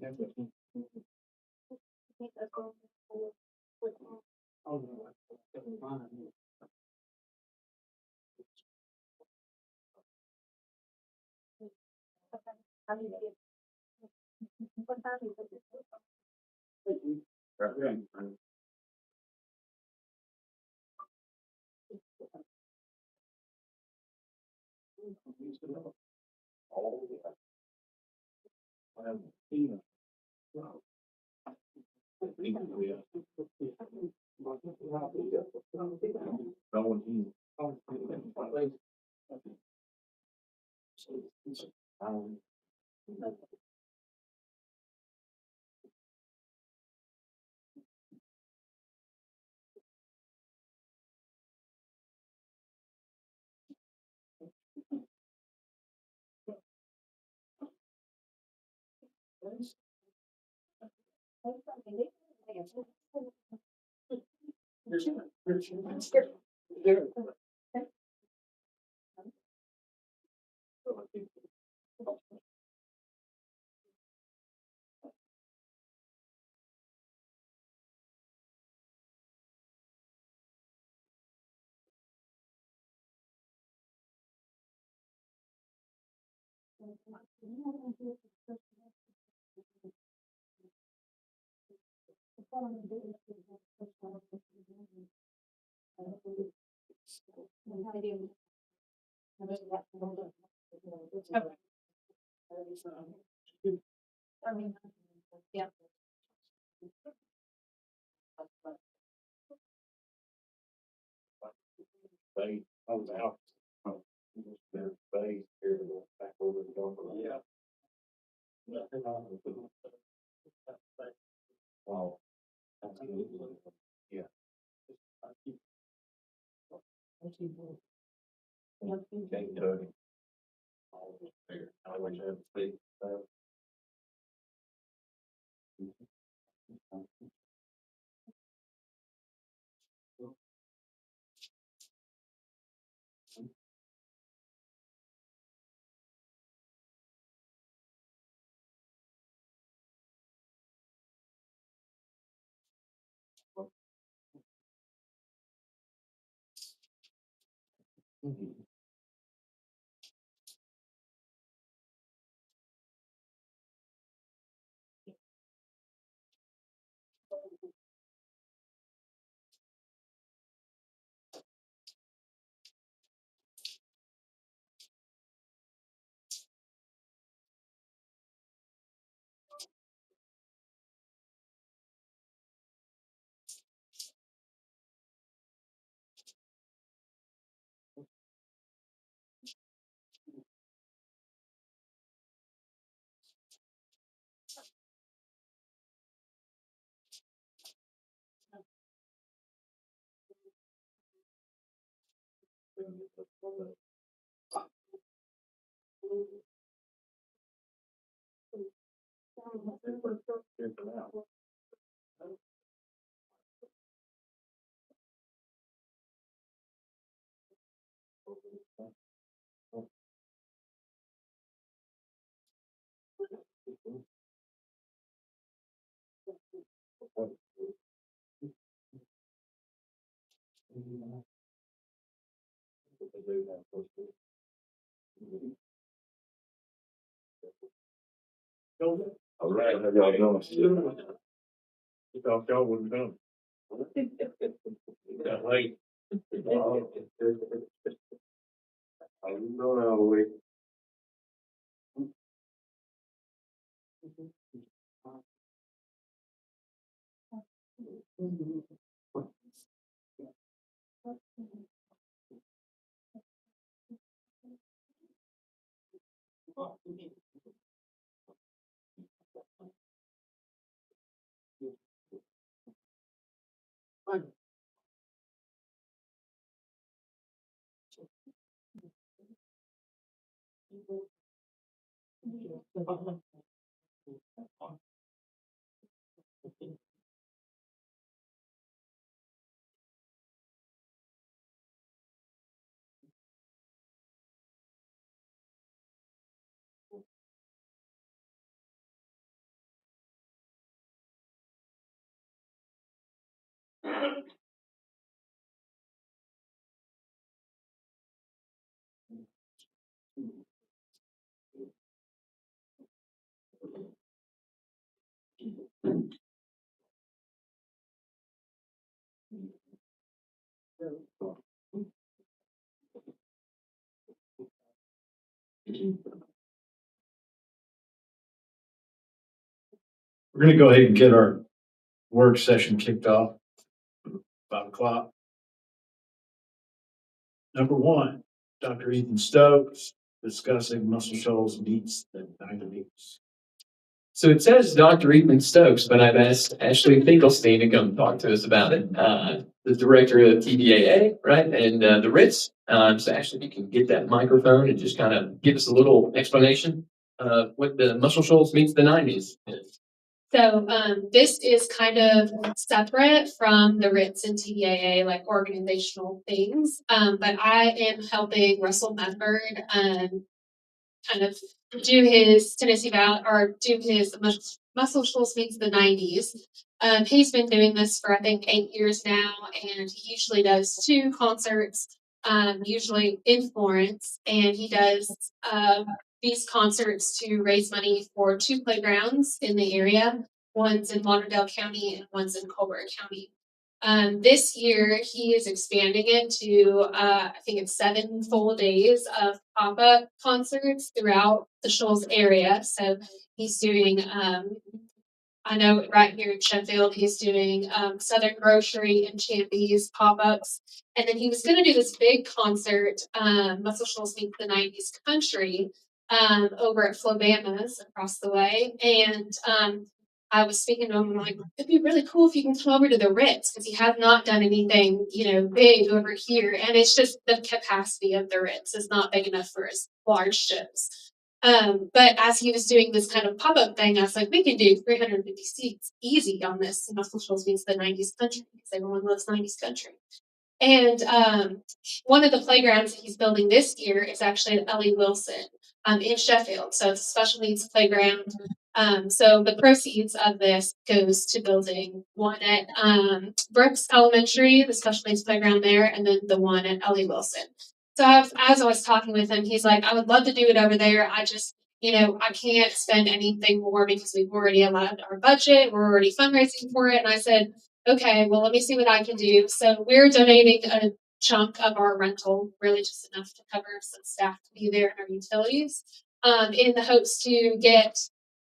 All right, how y'all doing? You thought y'all wouldn't come. Got late. How you doing all the way? We're gonna go ahead and get our work session kicked off. 5 o'clock. Number one, Dr. Ethan Stokes discussing Muscle Shoals meets the 90s. So it says Dr. Ethan Stokes, but I've asked Ashley Finkelstein to come talk to us about it, the director of TBAA, right, and the Ritz. So Ashley, you can get that microphone and just kind of give us a little explanation of what the Muscle Shoals meets the 90s is. So this is kind of separate from the Ritz and TBAA, like organizational things. But I am helping Russell Medford kind of do his Tennessee Valley or do his Muscle Shoals meets the 90s. He's been doing this for I think 8 years now, and he usually does 2 concerts, usually in Florence, and he does these concerts to raise money for 2 playgrounds in the area. One's in Lauderdale County and one's in Colbert County. This year, he is expanding it to, I think it's 7 full days of pop-up concerts throughout the Shoals area. So he's doing, I know right here in Sheffield, he's doing Southern Grocery and Champy's pop-ups. And then he was going to do this big concert, Muscle Shoals Meets the 90s Country, over at Flobama's across the way. And I was speaking to him and I'm like, it'd be really cool if you can come over to the Ritz because he has not done anything, big over here. And it's just the capacity of the Ritz is not big enough for his large shows. But as he was doing this kind of pop-up thing, I was like, we can do 350 seats easy on this Muscle Shoals Meets the 90s Country because everyone loves 90s country. And one of the playgrounds that he's building this year is actually at Ellie Wilson in Sheffield. So it's a special needs playground. So the proceeds of this goes to building one at Brooks Elementary, the special needs playground there, and then the one at Ellie Wilson. So as I was talking with him, he's like, I would love to do it over there. I just, I can't spend anything more because we've already allowed our budget. We're already fundraising for it. And I said, okay, well, let me see what I can do. So we're donating a chunk of our rental, really just enough to cover some staff to be there and our utilities, in the hopes to get a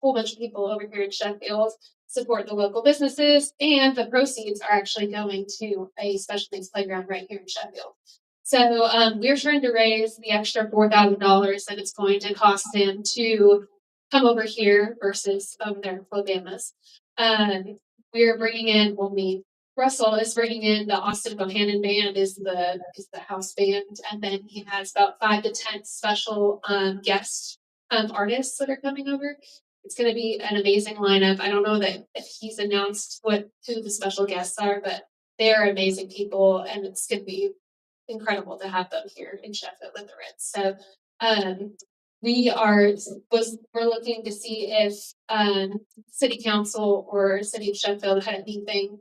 whole bunch of people over here in Sheffield, support the local businesses, and the proceeds are actually going to a special needs playground right here in Sheffield. So we're trying to raise the extra $4,000 that it's going to cost him to come over here versus over there in Flobama's. We're bringing in, Russell is bringing in the Austin Bohannon Band is the house band, and then he has about 5 to 10 special guest artists that are coming over. It's going to be an amazing lineup. I don't know that if he's announced who the special guests are, but they are amazing people, and it's going to be incredible to have them here in Sheffield with the Ritz. So we're looking to see if City Council or City of Sheffield had anything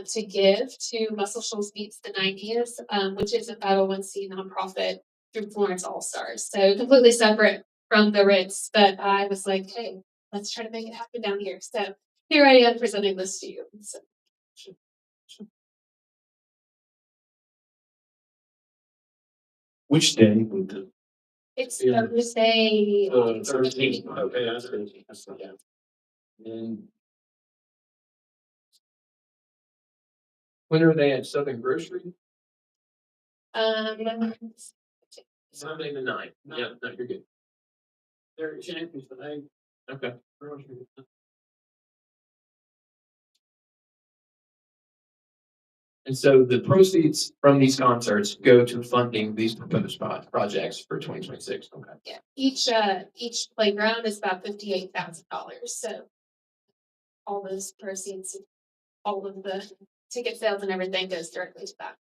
to give to Muscle Shoals Meets the 90s, which is a 501c nonprofit through Florence All Stars. So completely separate from the Ritz, but I was like, hey, let's try to make it happen down here. So here I am presenting this to you. So. Which day would the It's Thursday. 13th? Okay, that's not bad. And when are they at Southern Grocery? Sunday the 9th. Yeah, no, you're good. They're champions today. Okay. And so the proceeds from these concerts go to funding these proposed projects for 2026. Okay. Yeah. Each playground is about $58,000. So all those proceeds, all of the ticket sales and everything goes directly to that.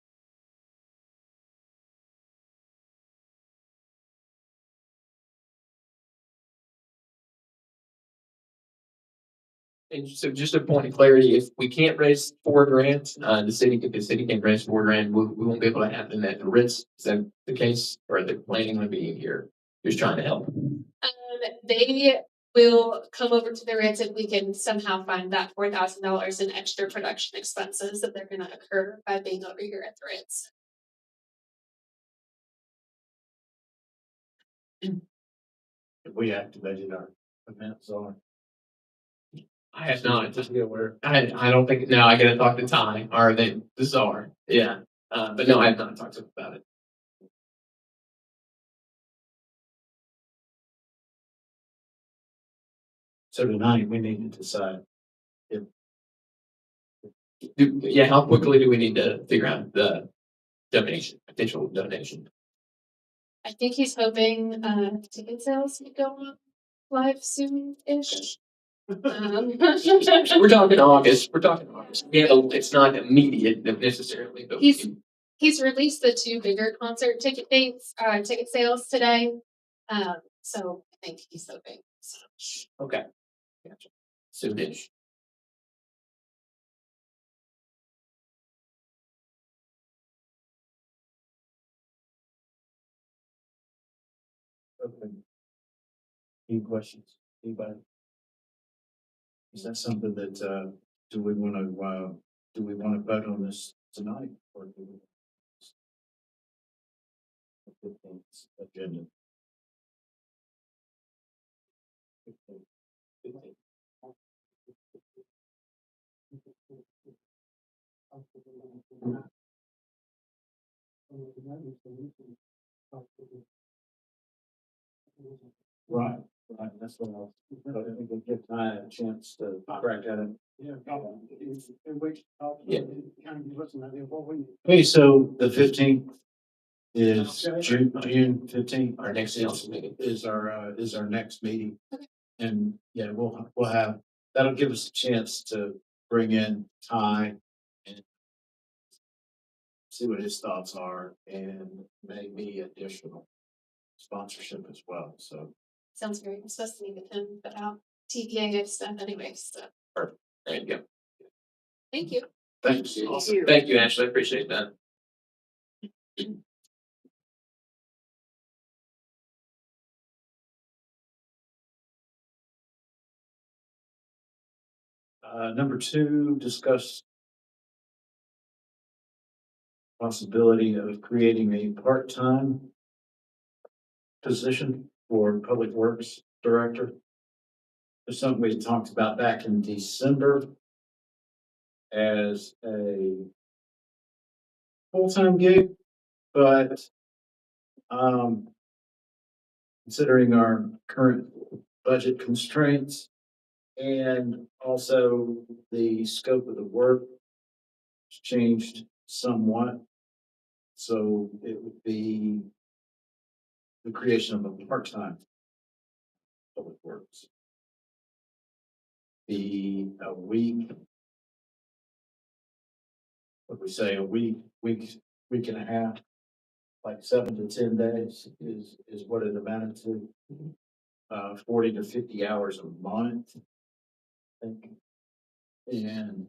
And so just a point of clarity, if we can't raise $4,000, if the city can raise $4,000, we won't be able to have them at the Ritz. Is that the case? Or the planning on being here? Just trying to help. They will come over to the Ritz if we can somehow find that $4,000 in extra production expenses that they're going to occur by being over here at the Ritz. We activated our events on. I have not. Just be aware. I don't think, no, I gotta talk to Ty, or the czar, yeah. But no, I have not talked to him about it. So tonight we need to decide. Yeah, how quickly do we need to figure out the donation, potential donation? I think he's hoping ticket sales could go on live soon-ish. We're talking August, Yeah, it's not immediate necessarily, but. He's released the 2 bigger concert ticket dates, ticket sales today. So I think he's hoping. Okay. Gotcha. Soonish. Okay. Any questions? Anybody? Is that something that, do we want to vote on this tonight or do we? Agenda. Right, right, that's what I think we'll give Ty a chance to crack at it. Yeah. Okay, so the 15th is June 15th. Our next council meeting. Is our next meeting. And yeah, we'll have, that'll give us a chance to bring in Ty and see what his thoughts are and maybe additional sponsorship as well, so. Sounds great. I'm supposed to meet with him about TPA stuff anyway, so There you go. thank you. Thanks. Awesome. Thank you, Ashley. I appreciate that. Number 2, discuss possibility of creating a part-time position for Public Works Director. It's something we talked about back in December as a full-time gig, but considering our current budget constraints and also the scope of the work has changed somewhat. So it would be the creation of a part-time Public Works. Be a week. What we say, a week and a half, like 7 to 10 days is what it amounted to. 40 to 50 hours a month, I think. And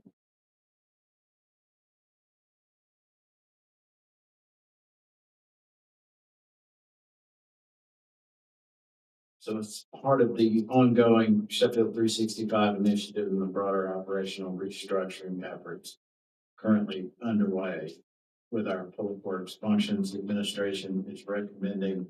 so it's part of the ongoing Sheffield 365 initiative and the broader operational restructuring efforts currently underway with our Public Works functions. Administration is recommending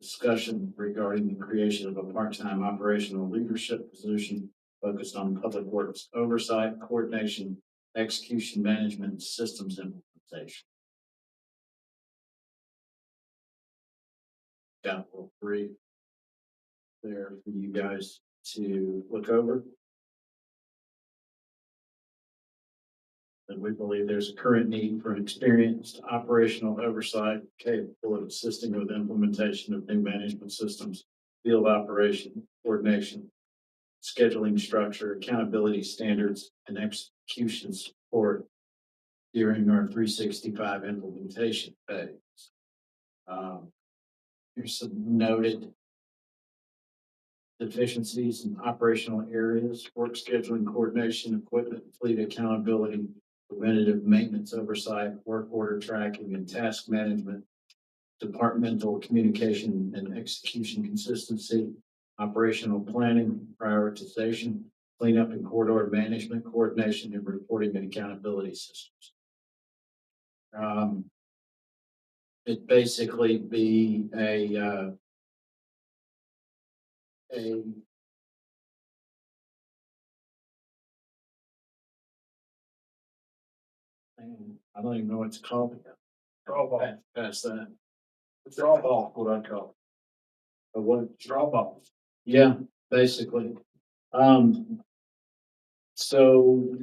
discussion regarding the creation of a part-time operational leadership position focused on public works oversight, coordination, execution management, and systems implementation. Got a little brief there for you guys to look over. And we believe there's a current need for an experienced operational oversight capable of assisting with implementation of new management systems, field operation, coordination, scheduling structure, accountability standards, and execution support during our 365 implementation phase. Here's some noted deficiencies in operational areas: work scheduling, coordination, equipment, fleet accountability, preventative maintenance oversight, work order tracking and task management, departmental communication and execution consistency, operational planning, prioritization, cleanup and corridor management, coordination and reporting and accountability systems. It basically be a I don't even know what it's called. Draw ball. That's that. Draw ball, what I call it. A what? Draw ball. Yeah, basically. So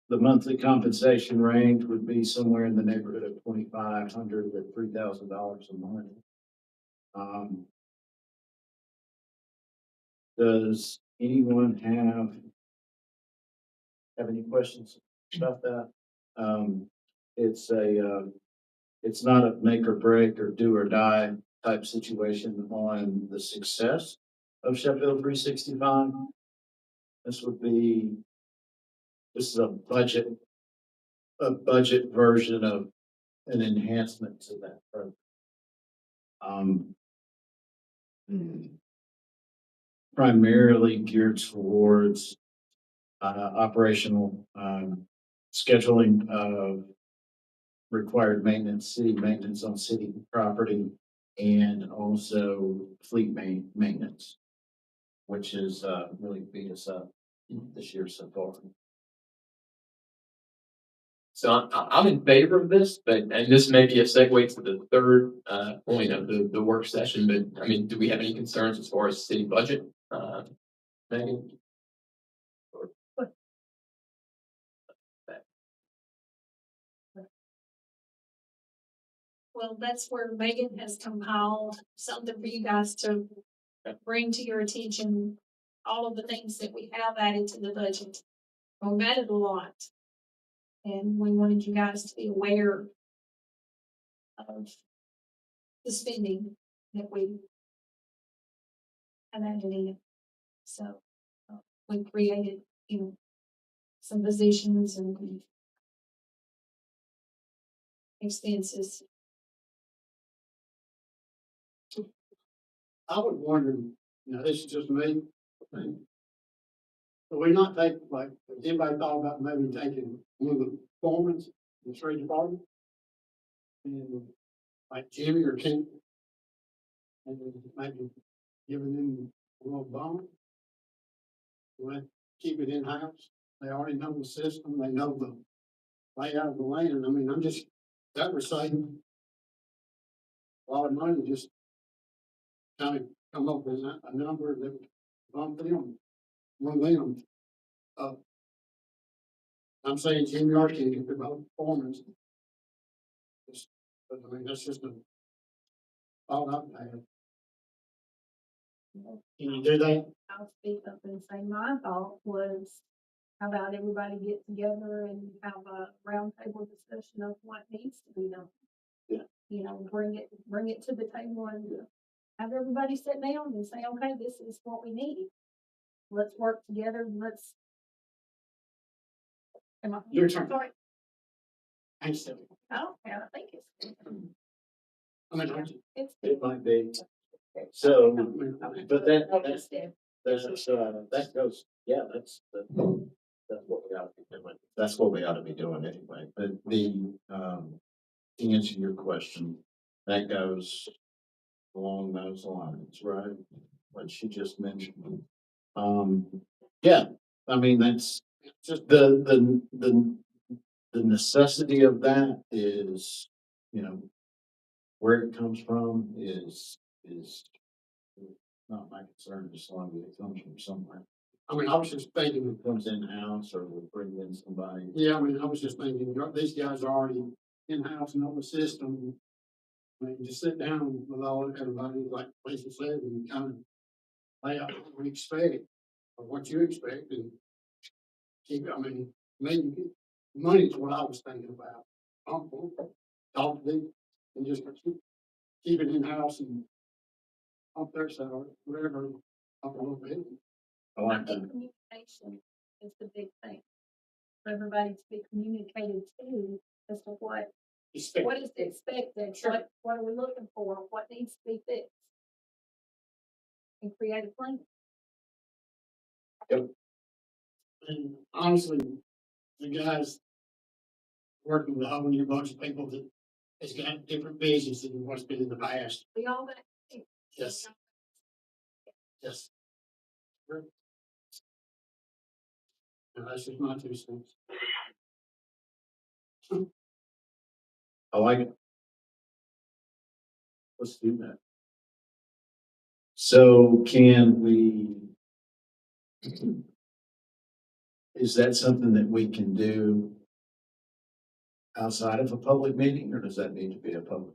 the monthly compensation range would be somewhere in the neighborhood of $2,500 to $3,000 a month. Does anyone have any questions about that? It's it's not a make or break or do or die type situation on the success of Sheffield 365. This would be, this is a budget version of an enhancement to that program. Primarily geared towards operational scheduling of required maintenance, city maintenance on city property, and also fleet maintenance, which has really beat us up this year so far. So I'm in favor of this, and this may be a segue to the third point of the work session. But I mean, do we have any concerns as far as city budget, Megan? Well, that's where Megan has compiled something for you guys to bring to your attention. All of the things that we have added to the budget. We've added a lot. And we wanted you guys to be aware of the spending that we have added in. So we created, some positions and expenses. I was wondering, this is just me. But we not take, like, has anybody thought about maybe taking one of the foremen in the street department? And like Jimmy or Ken? And then maybe giving them a little bump? Well, keep it in-house. They already know the system, they know the layout of the land. I mean, that was saving a lot of money, just kind of come up with a number that would bump them, one of them. I'm saying Jimmy or Ken get the performance. But I mean, that's just a thought I've had. Can you do that? I'll speak up and say my thought was, how about everybody get together and have a roundtable discussion of what needs to be done? Yeah. Bring it to the table and have everybody sit down and say, okay, this is what we need. Let's work together. Your turn. Sorry. I'm still. Oh, yeah, I think it's. I mean, It might be. So, but that goes, yeah, that's what we ought to be doing. That's what we ought to be doing anyway. But to answer your question, that goes along those lines, right? What she just mentioned. Yeah, I mean, that's just the necessity of that is, where it comes from is not my concern, as long as it comes from somewhere. I mean, I was just thinking, It comes in-house or we bring in somebody. yeah, I mean, I was just thinking, these guys are already in-house and on the system. I mean, just sit down with everybody, like Lisa said, and kind of lay out what we expect, or what you expect, and maybe money's what I was thinking about. Talk to them and just keep it in-house and up their salary, whatever, up a little bit. I like that. Communication is the big thing. For everybody to be communicated to as to what is expected, what are we looking for, what needs to be fixed. And create a plan. And honestly, the guys working with a whole new bunch of people that has got different visions than what's been in the past. We all got Yes. Yes. No, that's just my 2 cents. I like it. Let's do that. So can we? Is that something that we can do outside of a public meeting, or does that need to be a public?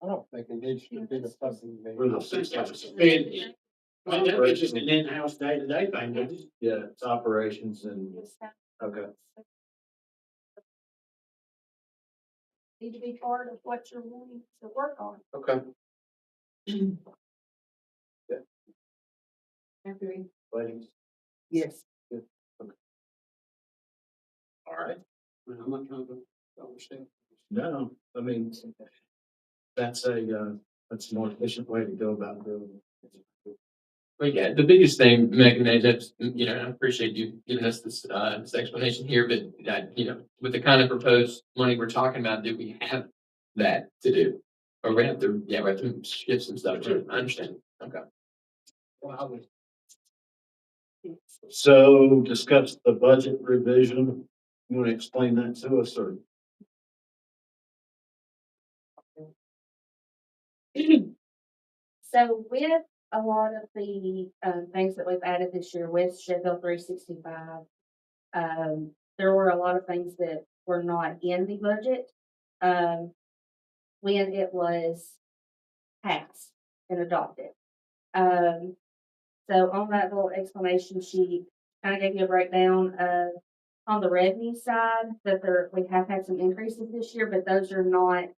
I don't think it needs to be a public For the meeting. I mean, that's just an in-house day-to-day thing, but Yeah, it's operations and, okay. Need to be part of what you're wanting to work on. Okay. Agree. Ladies. yes. Good. Okay. All right. I'm not trying to understand. No, I mean, that's that's a more efficient way to go about doing it. But yeah, the biggest thing, Megan, and that's, I appreciate you giving us this explanation here, but with the kind of proposed money we're talking about, do we have that to do? Or we have to shift some stuff. I understand. Okay. Well, I would. So discuss the budget revision. You want to explain that to us, or? So with a lot of the things that we've added this year with Sheffield 365, there were a lot of things that were not in the budget when it was passed and adopted. So on that little explanation sheet, kind of gave you a breakdown of on the revenue side that we have had some increases this year, but those are not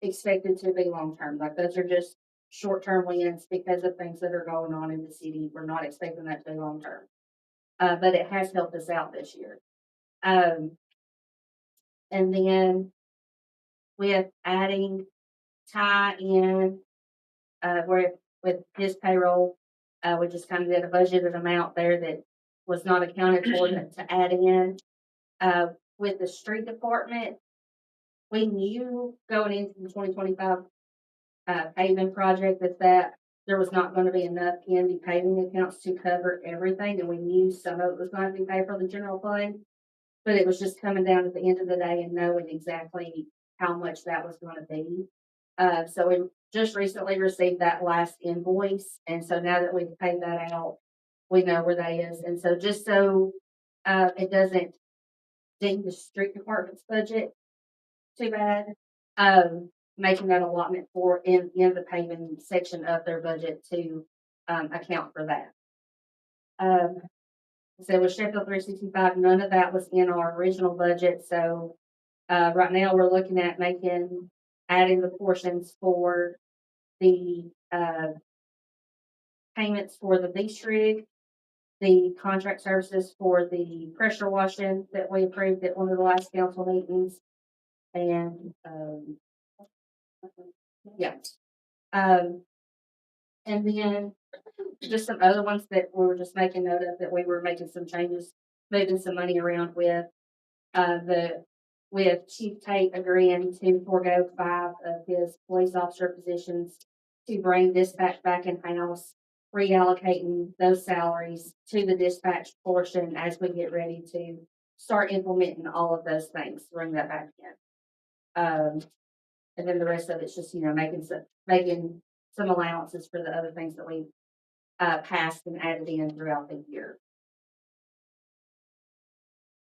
expected to be long term. Like those are just short term wins because of things that are going on in the city. We're not expecting that to be long term. But it has helped us out this year. And then with adding tie in with his payroll, we just kind of did a budgeted amount there that was not accounted for to add in. With the street department, we knew going into the 2025 paving project that there was not going to be enough in the paving accounts to cover everything, and we knew some of it was going to be paid for the general fund, but it was just coming down at the end of the day and knowing exactly how much that was going to be. So we just recently received that last invoice, and so now that we've paid that out, we know where that is, and so just so it doesn't ding the street department's budget too bad. Making that allotment for in the payment section of their budget to account for that. So with Sheffield 365, none of that was in our original budget. So right now we're looking at adding the portions for the payments for the beach rig, the contract services for the pressure washing that we approved at one of the last council meetings, and yeah. And then just some other ones that we were just making note of that we were making some changes, moving some money around with. With Chief Tate agreeing to forego 5 of his police officer positions to bring dispatch back in house, reallocating those salaries to the dispatch portion as we get ready to start implementing all of those things, bring that back in. And then the rest of it's just, making some allowances for the other things that we passed and added in throughout the year.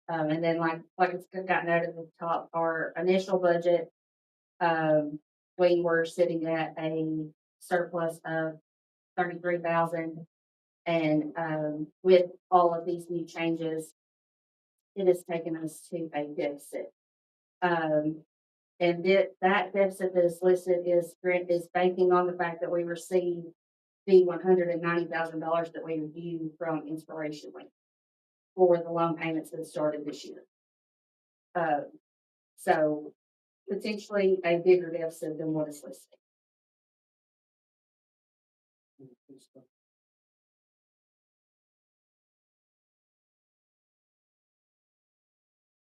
And then like it's got noted at the top, our initial budget, we were sitting at a surplus of 33,000. And with all of these new changes, it has taken us to a deficit. And that deficit that is listed is banking on the fact that we received the $190,000 that we reviewed from Inspiration Link for the loan payments that started this year. So potentially a bigger deficit than what is listed.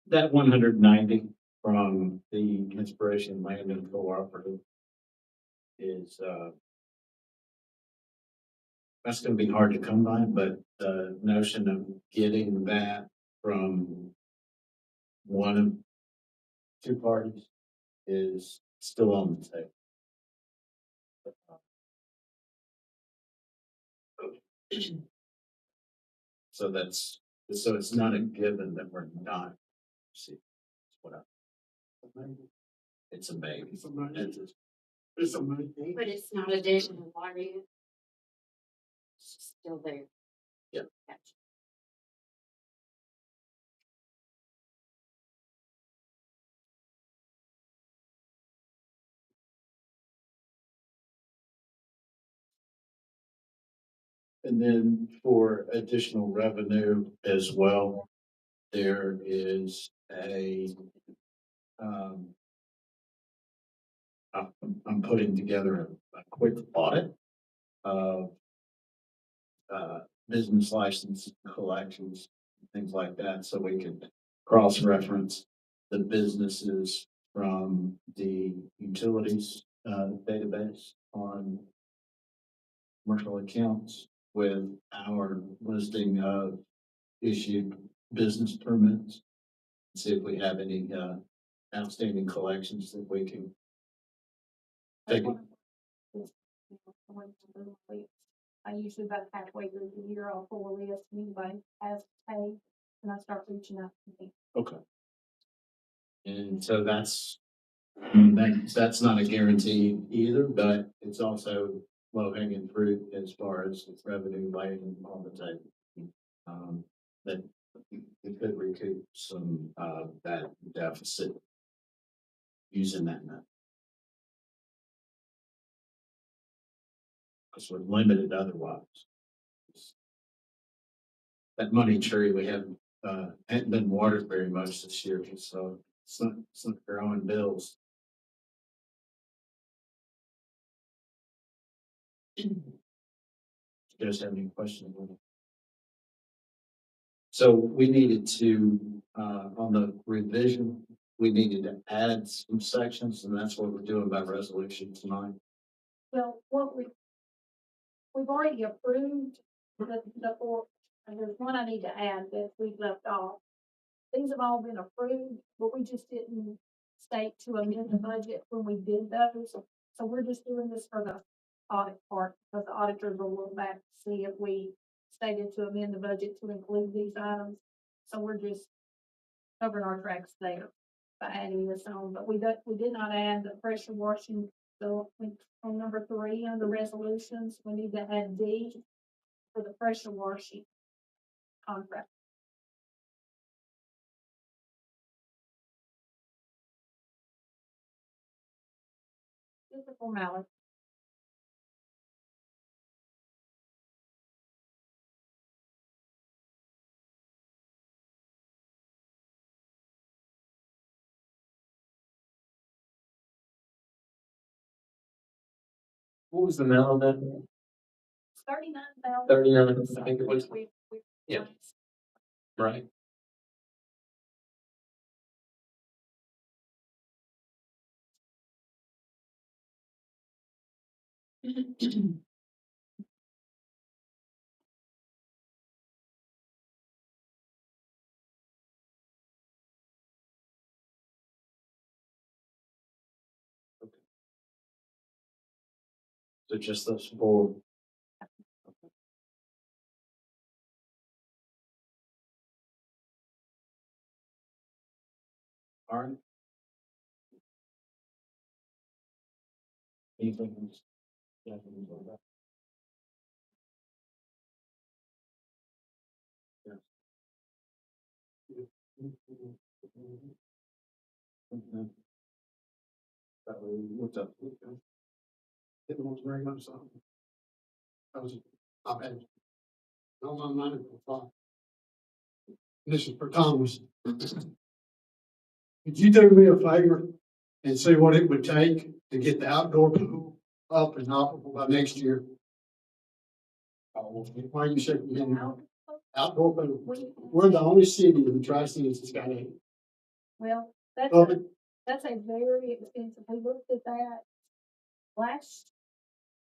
That 190 from the Inspiration Landing Cooperative, is, that's gonna be hard to come by, but the notion of getting that from one of two parties is still on the table. So that's, so it's not a given that we're not. See, what it's a maybe. It's a maybe. It's- It's a maybe. But it's not additional water yet. It's still there. Yeah. Gotcha. And then for additional revenue as well, there is um, I'm putting together a quick audit of, business license collections, things like that, so we can cross-reference the businesses from the utilities, database on commercial accounts with our listing of issued business permits. See if we have any, outstanding collections that we can take. I usually about halfway through the year, I'll pull a list, anybody has paid, and I start reaching out to people. Okay. And so that's not a guarantee either, but it's also low hanging fruit as far as revenue laying on the table. That we could recoup some, that deficit using that method. Because we're limited otherwise. That money tree we haven't, hadn't been watered very much this year, so it's not growing bills. You guys have any questions? So we needed to, on the revision, we needed to add some sections, and that's what we're doing by resolution tonight. Well, we've already approved the four, and there's one I need to add that we've left off. These have all been approved, but we just didn't state to amend the budget when we did those. So we're just doing this for the audit part, because the auditors will look back to see if we stated to amend the budget to include these items. So we're just covering our tracks there by adding this on, but we did not add the pressure washing. So on number 3 under resolutions, we need to add D for the pressure washing contract. Just a formality. What was the amount on that? 39,000. 39, I think it was. We Yeah. Right. So just those four. All right. Anything else? Yeah, I think we'll go back. Okay. What's up? It was very much so. I was, I've had, on my mind for five. This is for Thomas. Could you do me a favor and see what it would take to get the outdoor pool up and operable by next year? Why are you shaking your head? Outdoor pool. We're the only city in the Tri-Cities that's got it. Well, that's Public. that's a very expensive. We looked at that last.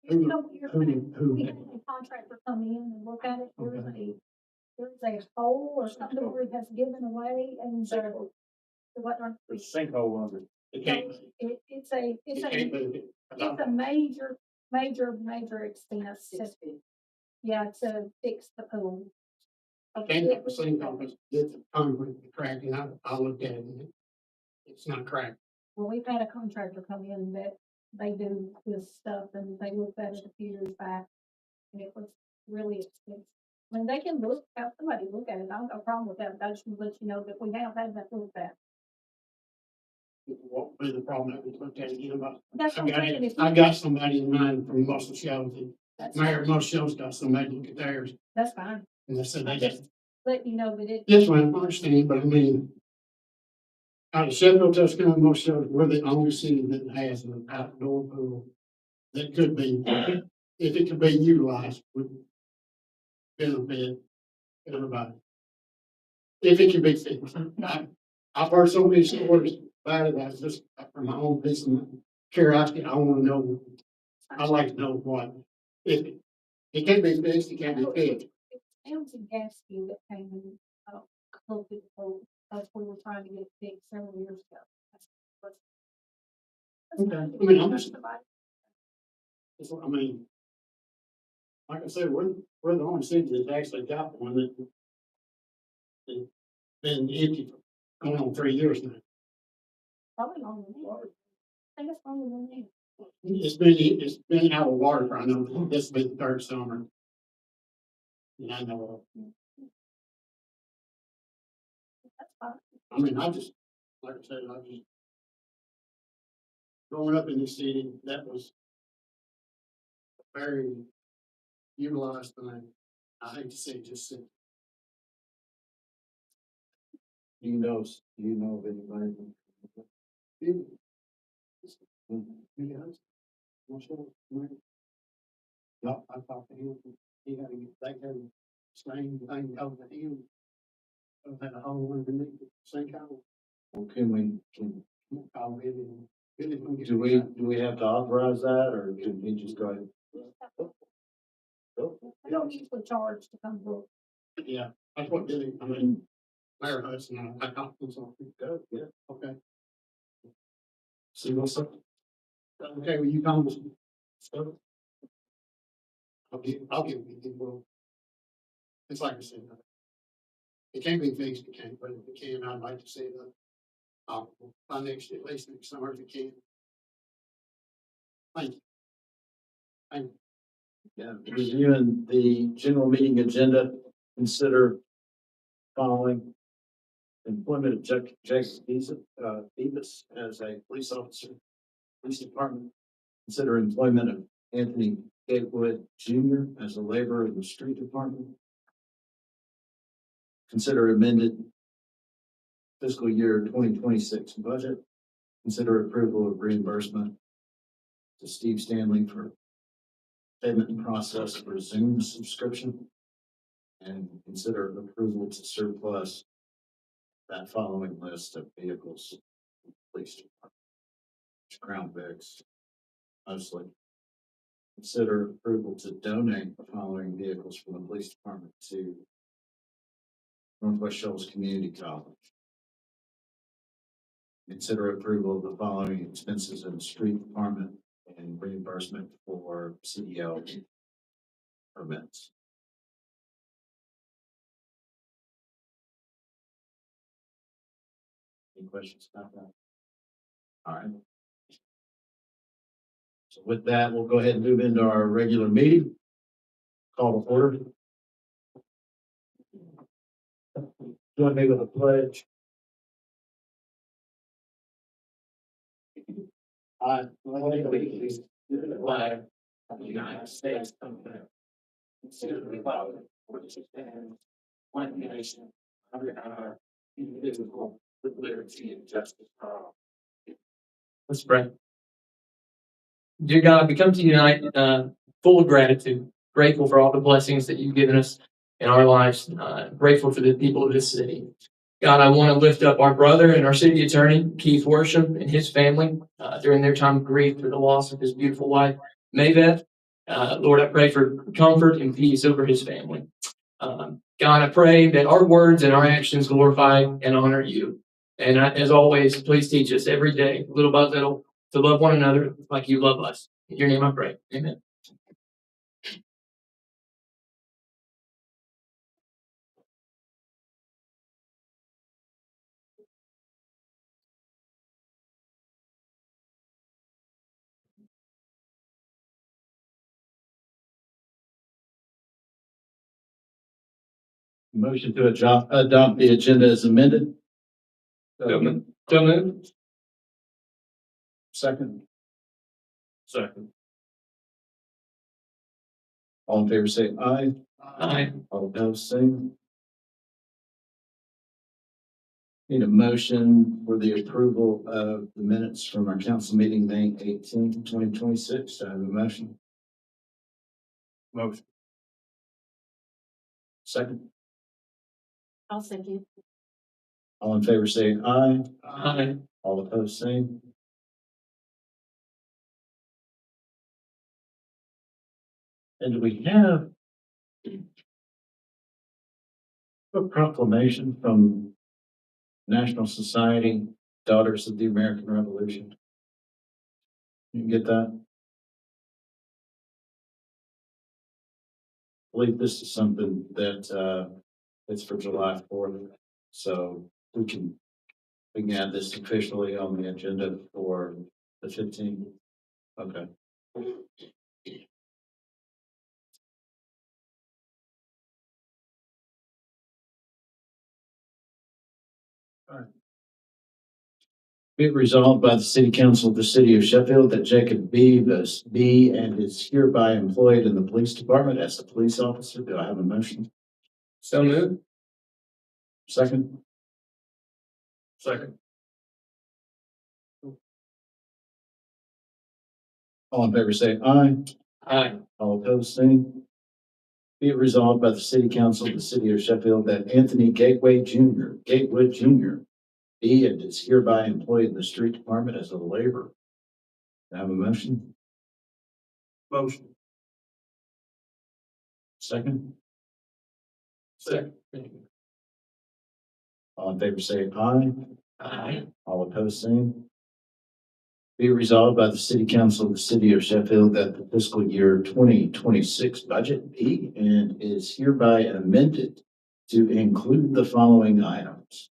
Who- couple years who- back, who- we had a contractor come in and look at it, there's a hole or something where it has given away and what are. There's a sinkhole under it. It can't, It's a, it can't move it. it's a major expense. Yeah, to fix the pool. Can't have a sinkhole, it's a concrete crack, and I looked at it, and it's not cracked. Well, we've had a contractor come in that they do this stuff and they looked at it a few years back. And it was really expensive. I mean, they can have somebody look at it. I don't have a problem with that. But I just want to let you know that we have had that looked at. It won't be the problem that we looked at again, but That's what I'm saying. If I got somebody in mind from Muscle Shoals. That's Mayor fine. Muscle Shoals got somebody to look at theirs, That's fine. and they said they I got. just let you know that it. This one, I understand, but I mean, out of Sheffield, Tuscaloosa, Muscle Shoals, we're the only city that has an outdoor pool that could be, if it could be utilized, would benefit everybody. If it can be fixed. I've heard so many stories about it, that's just from my own piece of curiosity, I wanna know, I'd like to know what, if it can be fixed, it can be fixed. It was a gas queue that came in, close to the pool. That's where we were trying to get it fixed several years ago. Okay. I mean, I'm just- I mean, like I said, we're the only city that's actually got one that's been empty for going on 3 years now. Probably longer than that. I think it's longer than that. It's been out of water for, I know, this will be the third summer. And I know, That's fine. I mean, I just, like I said, I just. Growing up in this city, that was a very utilized thing. I hate to say it just sit. Do you know of anybody? Yes. No, I talked to him, he had to, they had a same thing over the hill. Had a hole underneath the sinkhole. Or can we, I'll really, really. do we have to authorize that, or can we just go ahead? We don't usually charge to come look. Yeah, that's what did it, I mean, Mayor Hudson, I talked to him, so, good, yeah, okay. See what's up? Okay, will you come? So. I'll give you, well. It's like I said. It can't be fixed, it can't, but if it can, I'd like to see the. By next, at least next summer if it can. Thank you. Thank you. Yeah, reviewing the general meeting agenda, consider following employment of Jackson Beavis as a police officer, police department. Consider employment of Anthony Gatewood Jr. as a laborer in the street department. Consider amended fiscal year 2026 budget. Consider approval of reimbursement to Steve Stanley for payment process for Zoom subscription. And consider approval to surplus that following list of vehicles. Police department. Crown Vics, mostly. Consider approval to donate the following vehicles from the police department to Northwest Shoals Community College. Consider approval of the following expenses in the street department and reimbursement for CDL permits. Any questions about that? All right. So with that, we'll go ahead and move into our regular meeting. Call to order. Join me with a pledge. I pledge allegiance to the flag of the United States of America, and to the republic which stands one nation under God, indivisible, with liberty and justice for all. Let's pray. Dear God, we come to you tonight full of gratitude, grateful for all the blessings that you've given us in our lives, grateful for the people of this city. God, I want to lift up our brother and our city attorney, Keith Worsham, and his family during their time of grief for the loss of his beautiful wife, Maveth. Lord, I pray for comfort and peace over his family. God, I pray that our words and our actions glorify and honor you. And as always, please teach us every day, little by little, to love one another like you love us. In your name I pray. Amen. Motion to adopt the agenda as amended. So moved. Second. Second. All in favor, say aye. Aye. All opposed, same. Need a motion for the approval of the minutes from our council meeting, May 18th, 2026. I have a motion. Motion. Second. I'll second. All in favor, say aye. Aye. All opposed, same. And do we have a proclamation from National Society Daughters of the American Revolution? You can get that? I believe this is something that, it's for July 4th. So we can add this officially on the agenda for the 15th. Okay. All right. Be it resolved by the City Council of the City of Sheffield that Jacob B. and is hereby employed in the police department as a police officer. Do I have a motion? So moved. Second. Second. All in favor, say aye. Aye. All opposed, same. Be it resolved by the City Council of the City of Sheffield that Anthony Gatewood Jr. be and is hereby employed in the street department as a laborer. Do I have a motion? Motion. Second. Second. All in favor, say aye. Aye. All opposed, same. Be resolved by the City Council of the City of Sheffield that the fiscal year 2026 budget be and is hereby amended to include the following items.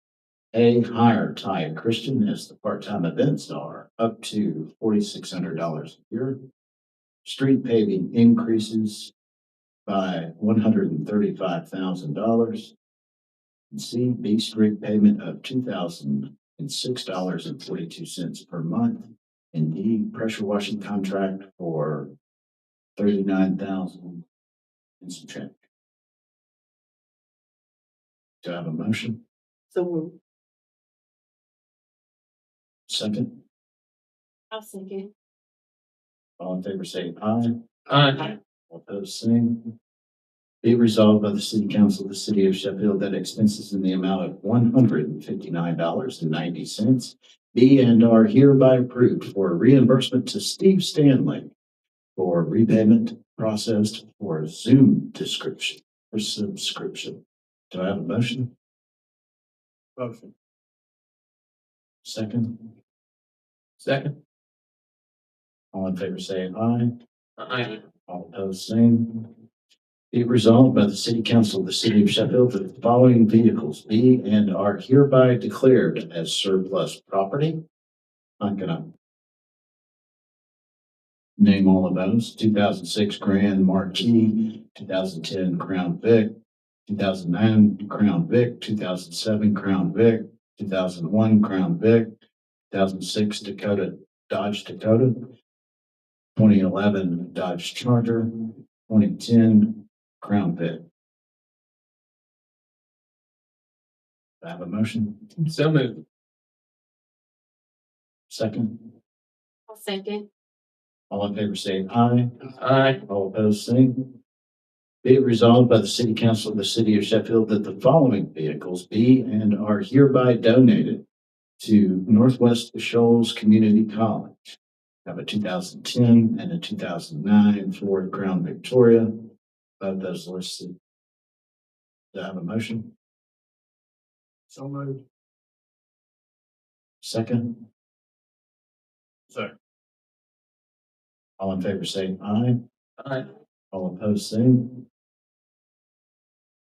A, hire Ty Christian as the part-time event star, up to $4,600 a year. Street paving increases by $135,000. C, B Street payment of $2,006.42 per month. And D, pressure washing contract for $39,000 and some change. Do I have a motion? So moved. Second. I'll second. All in favor, say aye. Aye. All opposed, same. Be resolved by the City Council of the City of Sheffield that expenses in the amount of $159.90 be and are hereby approved for reimbursement to Steve Stanley for repayment processed for Zoom subscription. Do I have a motion? Motion. Second. Second. All in favor, say aye. Aye. All opposed, same. Be it resolved by the City Council of the City of Sheffield that the following vehicles be and are hereby declared as surplus property. I'm gonna name all of those: 2006 Grand Marquis, 2010 Crown Vic, 2009 Crown Vic, 2007 Crown Vic, 2001 Crown Vic, 2006 Dodge Dakota, 2011 Dodge Charger, 2010 Crown Vic. I have a motion. So moved. Second. I'll second. All in favor, say aye. Aye. All opposed, same. Be it resolved by the City Council of the City of Sheffield that the following vehicles be and are hereby donated to Northwest Shoals Community College. Have a 2010 and a 2009 Ford Crown Victoria. Both those listed. Do I have a motion? So moved. Second? Second. All in favor say aye. Aye. All opposed, same.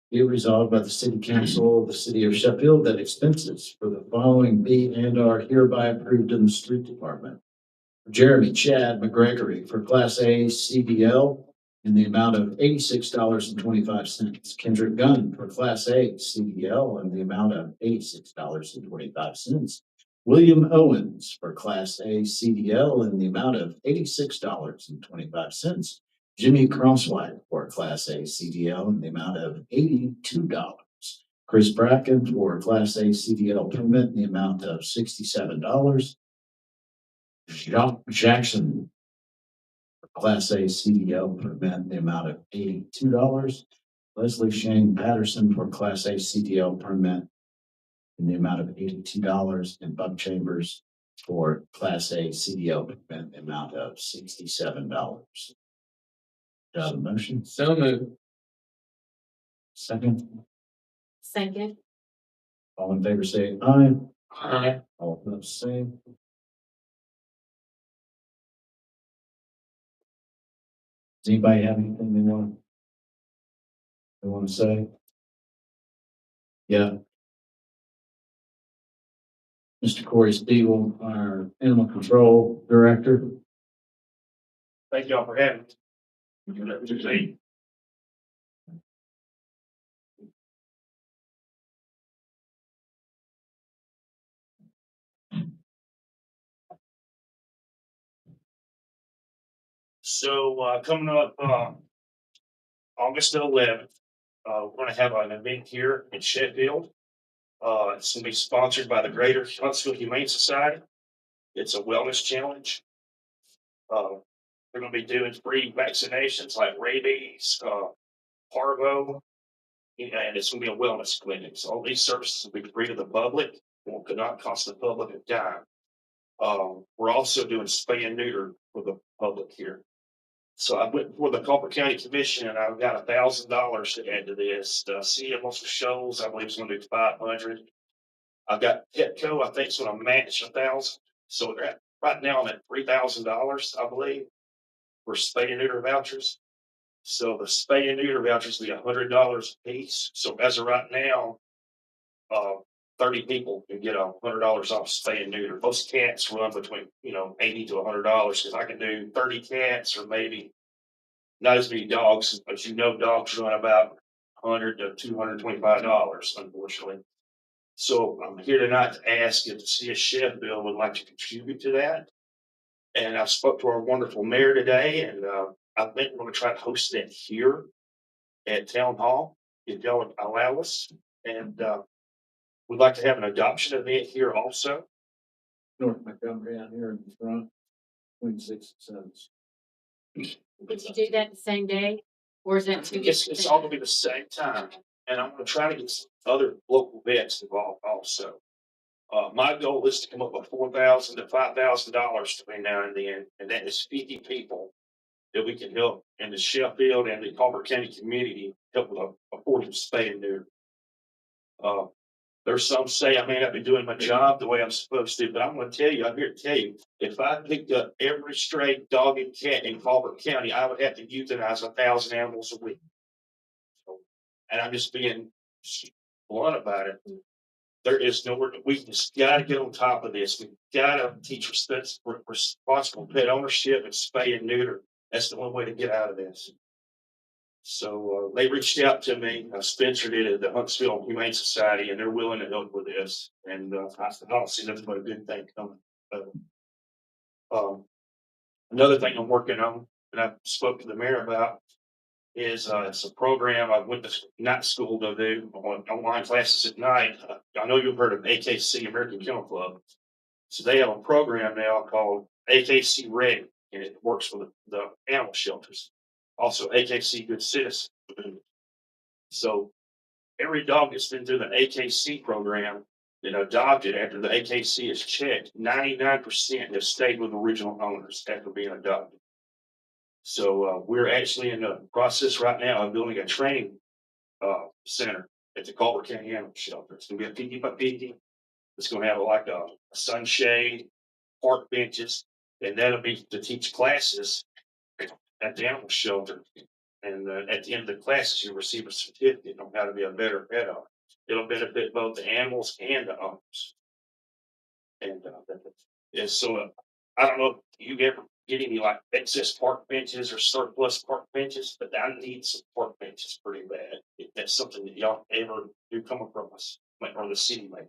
Be it resolved by the City Council of the City of Sheffield that expenses for the following be and are hereby approved in the Street Department. Jeremy Chad McGregory for Class A CDL in the amount of $86.25. Kendrick Gunn for Class A CDL in the amount of $86.25. William Owens for Class A CDL in the amount of $86.25. Jimmy Crosswhite for Class A CDL in the amount of $82. Chris Bracken for Class A CDL permit in the amount of $67. Jacques Jackson for Class A CDL permit in the amount of $82. Leslie Shane Patterson for Class A CDL permit in the amount of $82. And Buck Chambers for Class A CDL permit in the amount of $67. Do I have a motion? So moved. Second? Second. All in favor say aye. Aye. All opposed, same. Does anybody have anything they want to say? Yeah. Mr. Corey Spiegel, our Animal Control Director. Thank y'all for having me. So, coming up, August 11th, we're gonna have an event here in Sheffield. It's gonna be sponsored by the Greater Huntsville Humane Society. It's a wellness challenge. They're gonna be doing free vaccinations like rabies, parvo, and it's gonna be a wellness clinic. So all these services will be free to the public and could not cost the public a dime. We're also doing spay and neuter for the public here. So I went before the Culper County Commission and I've got $1,000 to add to this. The City of Muscle Shoals, I believe, is going to do 500. I've got Petco, I think, is going to match 1,000. So right now I'm at $3,000, I believe, for spay and neuter vouchers. So the spay and neuter vouchers will be $100 a piece. So as of right now, 30 people can get $100 off spay and neuter. Most cats run between, $80 to $100 because I can do 30 cats or maybe not as many dogs. As you know, dogs run about $100 to $225, unfortunately. So I'm here tonight to ask if the City of Sheffield would like to contribute to that. And I spoke to our wonderful mayor today, and I think we're going to try to host that here at Town Hall, if y'all would allow us. And we'd like to have an adoption event here also. North Montgomery out here in the front, between 6 and 7. Would you do that the same day? Or is that too? It's all gonna be the same time, and I'm gonna try to get some other local vets involved also. My goal is to come up with $4,000 to $5,000 between now and then, and that is 50 people that we can help in the Sheffield and the Culper County community help with affordable spay and neuter. There's some say I may not be doing my job the way I'm supposed to, but I'm going to tell you, I'm here to tell you, if I picked up every stray dog and cat in Culver County, I would have to euthanize 1,000 animals a week. So, and I'm just being blunt about it. There is nowhere, we just got to get on top of this. We've got to teach responsible pet ownership and spay and neuter. That's the only way to get out of this. So they reached out to me. Spencer did at the Huntsville Humane Society, and they're willing to help with this. And I don't see nothing but a good thing coming. Another thing I'm working on, and I spoke to the mayor about, is it's a program I went to night school to do online classes at night. I know you've heard of AKC, American Kennel Club. So they have a program now called AKC Ready, and it works for the animal shelters. Also, AKC Good Citizen. So every dog that's been through the AKC program and adopted after the AKC is checked, 99% have stayed with original owners after being adopted. So we're actually in the process right now of building a training center at the Culver County Animal Shelter. It's gonna be a 50 by 50. It's gonna have like a sunshade, park benches, and that'll be to teach classes at the animal shelter. And at the end of the classes, you'll receive a certificate on how to be a better pet owner. It'll benefit both the animals and the owners. And so I don't know if you ever get any like excess park benches or surplus park benches, but I need some park benches pretty bad. If that's something that y'all ever do come across, or the city might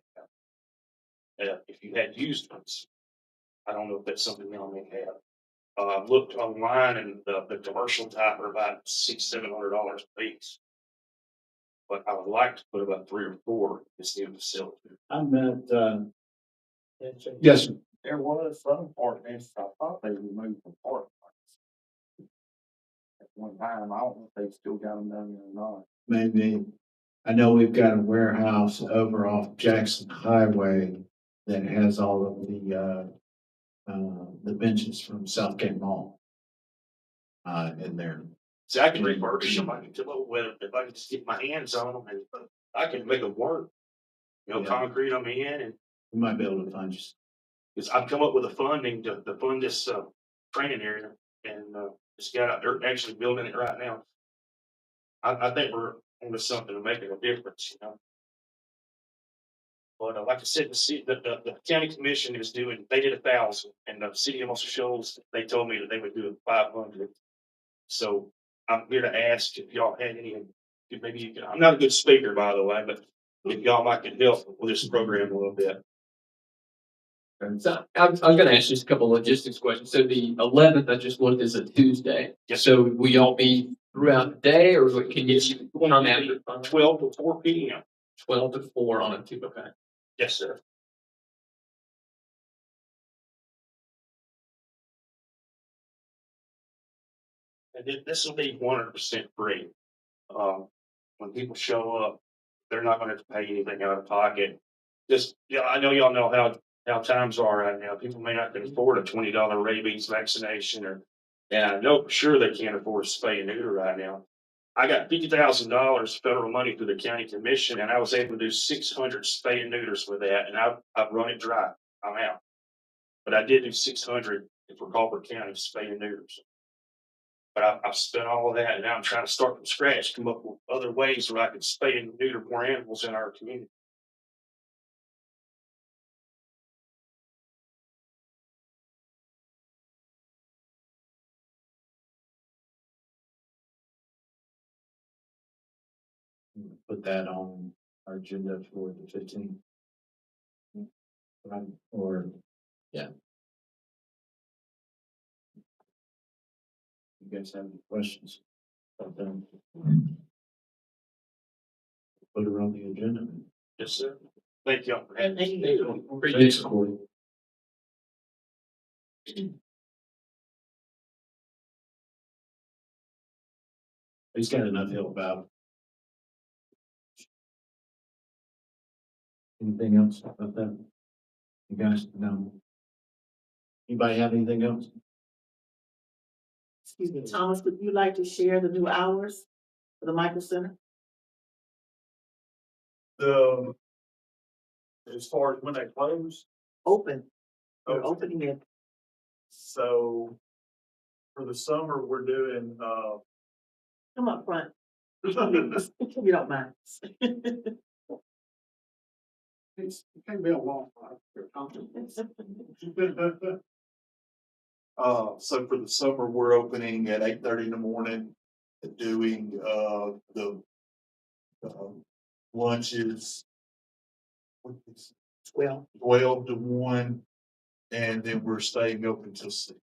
have. If you had used ones, I don't know if that's something y'all may have. I've looked online and the commercial type are about $600-700 a piece. But I would like to put about 3 or 4 in this new facility. I met, Yes, sir. There was some ordinance, I thought they removed the park. At one time, I don't know if they still got them down there or not. maybe, I know we've got a warehouse over off Jackson Highway that has all of the benches from Southgate Mall. In there. See, I can refurbish them. I can come up with, if I can just get my hands on them and I can make them work. Yeah. Concrete them in and, We might be able to find you. because I've come up with the funding to fund this, training area and, this guy out there actually building it right now. I think we're onto something to making a difference. But like I said, the county commission is doing, they did 1,000 and the city of Muscle Shoals, they told me that they would do 500. So I'm here to ask if y'all had any, if maybe you can, I'm not a good speaker, by the way, but if y'all might can help with this program a little bit. So I was going to ask just a couple logistics questions. So the 11th, I just looked, is a Tuesday. Yes. So will y'all be throughout the day, or can you come after 12 to 4 p.m. 12 to 4 on a Tuesday? Okay. Yes, sir. And this will be 100% free. When people show up, they're not going to pay anything out of pocket. Just, I know y'all know how times are right now. People may not can afford a $20 rabies vaccination, and I know for sure they can't afford a spay and neuter right now. I got $50,000 federal money through the county commission, and I was able to do 600 spay and neuters with that, and I've run it dry. I'm out. But I did do 600 for Culver County spay and neuters. But I've spent all of that, and now I'm trying to start from scratch, come up with other ways where I can spay and neuter more animals in our community. Put that on our agenda for the 15th. Or, yeah. You guys have any questions about them? Put it on the agenda. Yes, sir. Thank y'all for having me. Thanks, Corey. He's got enough help out. Anything else about that? You guys know? Anybody have anything else? Excuse me, Thomas, would you like to share the new hours for the Micro Center? As far as when they close, Open. We're Oh. opening it. so for the summer, we're doing, Come up front. If you don't mind. It can't be a long time. so for the summer, we're opening at 8:30 in the morning, doing, the, lunches. 12 to 1, and then we're staying open till 6.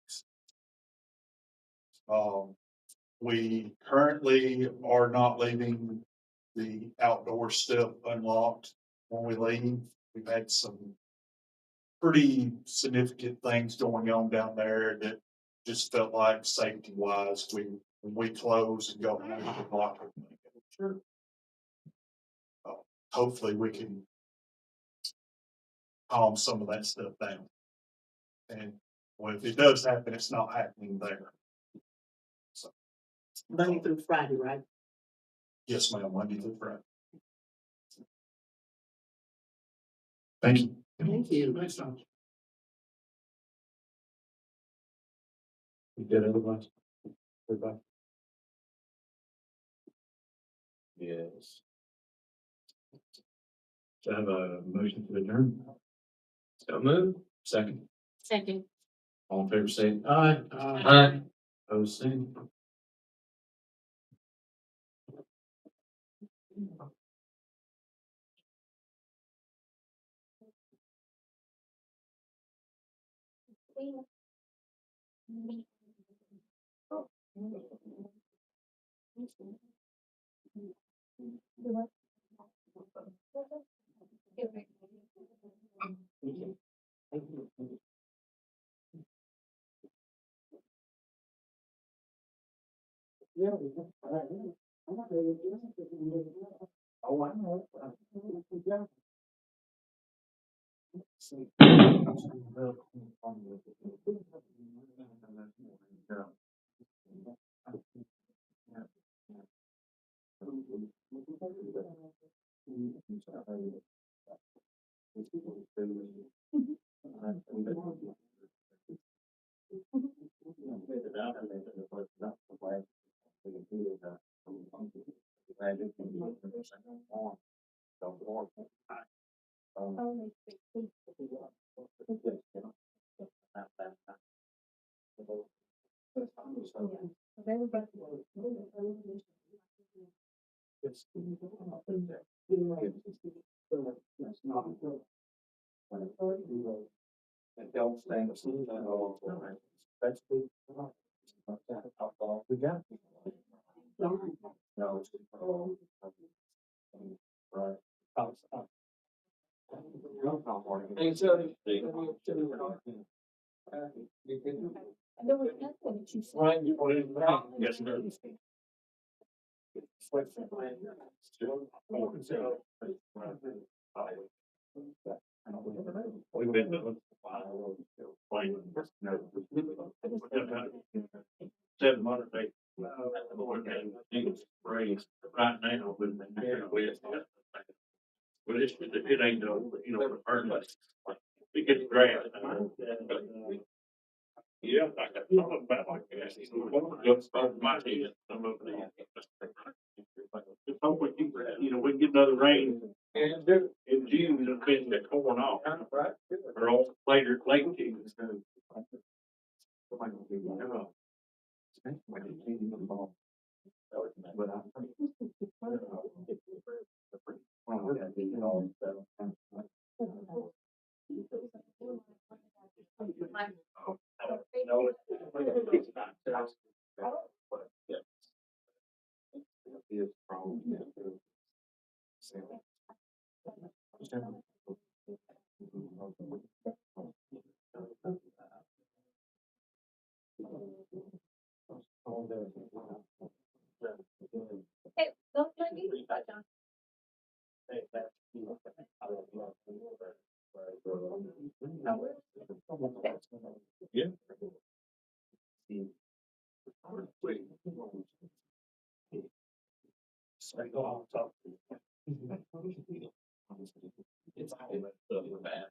We currently are not leaving the outdoor stuff unlocked when we leave. We've had some pretty significant things going on down there that just felt like safety wise, when we close and go home, we lock everything. Sure. hopefully we can calm some of that stuff down. And well, if it does happen, it's not happening there. Monday through Friday, right? Yes, ma'am, Monday through Friday. Thank you. Thank you. Next time. You good otherwise? Everybody? Yes. So I have a motion to adjourn. So move. Second. Second. All in favor, say aye. Aye. Opposed, same. Yes, sir. We've been doing. 700 days. Raised right now with the with. But it ain't no, the earn less. We get the grass. Yeah, I got thought about like that. Just over my head, some of the. Just hope we keep, we can get another rain. In June, it'll finish that corn off. Or all later, late season. Yeah. It's bad.